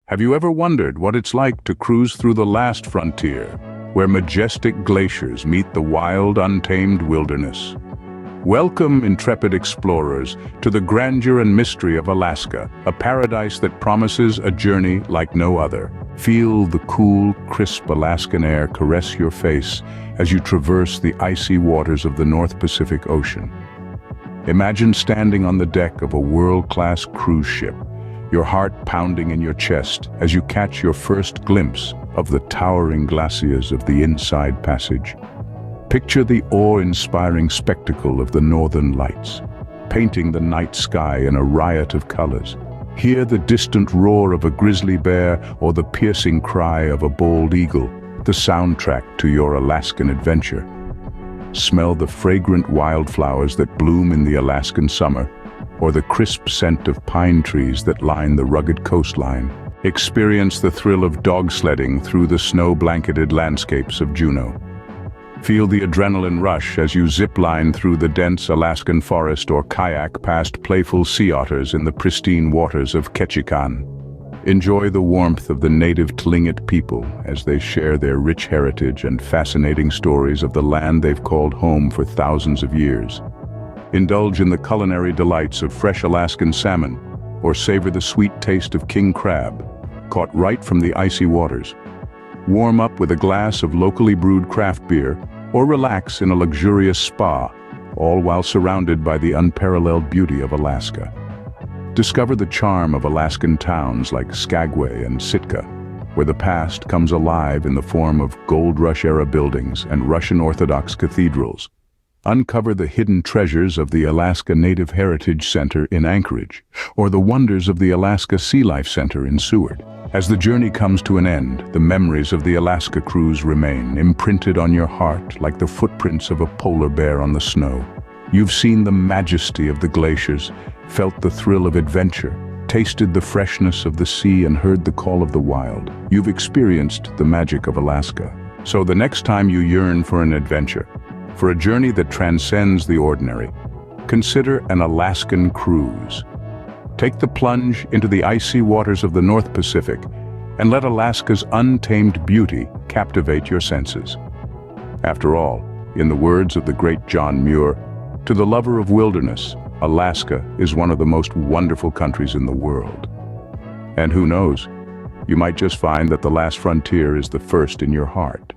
Have you ever wondered what it's like to cruise through the last frontier, where majestic glaciers meet the wild, untamed wilderness? Welcome, intrepid explorers, to the grandeur and mystery of Alaska, a paradise that promises a journey like no other. Feel the cool, crisp Alaskan air caress your face as you traverse the icy waters of the North Pacific Ocean. Imagine standing on the deck of a world-class cruise ship, your heart pounding in your chest as you catch your first glimpse of the towering glaciers of the Inside Passage. Picture the awe-inspiring spectacle of the Northern Lights, painting the night sky in a riot of colors. Hear the distant roar of a grizzly bear or the piercing cry of a bald eagle, the soundtrack to your Alaskan adventure. Smell the fragrant wildflowers that bloom in the Alaskan summer, or the crisp scent of pine trees that line the rugged coastline. Experience the thrill of dog sledding through the snow-blanketed landscapes of Juneau. Feel the adrenaline rush as you zip-line through the dense Alaskan forest or kayak past playful sea otters in the pristine waters of Ketchikan. Enjoy the warmth of the native Tlingit people as they share their rich heritage and fascinating stories of the land they've called home for thousands of years. Indulge in the culinary delights of fresh Alaskan salmon, or savor the sweet taste of king crab, caught right from the icy waters. Warm up with a glass of locally brewed craft beer, or relax in a luxurious spa, all while surrounded by the unparalleled beauty of Alaska. Discover the charm of Alaskan towns like Skagway and Sitka, where the past comes alive in the form of Gold Rush-era buildings and Russian Orthodox cathedrals. Uncover the hidden treasures of the Alaska Native Heritage Center in Anchorage, or the wonders of the Alaska Sea Life Center in Seward. As the journey comes to an end, the memories of the Alaska cruise remain, imprinted on your heart like the footprints of a polar bear on the snow. You've seen the majesty of the glaciers, felt the thrill of adventure, tasted the freshness of the sea and heard the call of the wild. You've experienced the magic of Alaska. So the next time you yearn for an adventure, for a journey that transcends the ordinary, consider an Alaskan cruise. Take the plunge into the icy waters of the North Pacific and let Alaska's untamed beauty captivate your senses. After all, in the words of the great John Muir, to the lover of wilderness, Alaska is one of the most wonderful countries in the world. And who knows, you might just find that the last frontier is the first in your heart.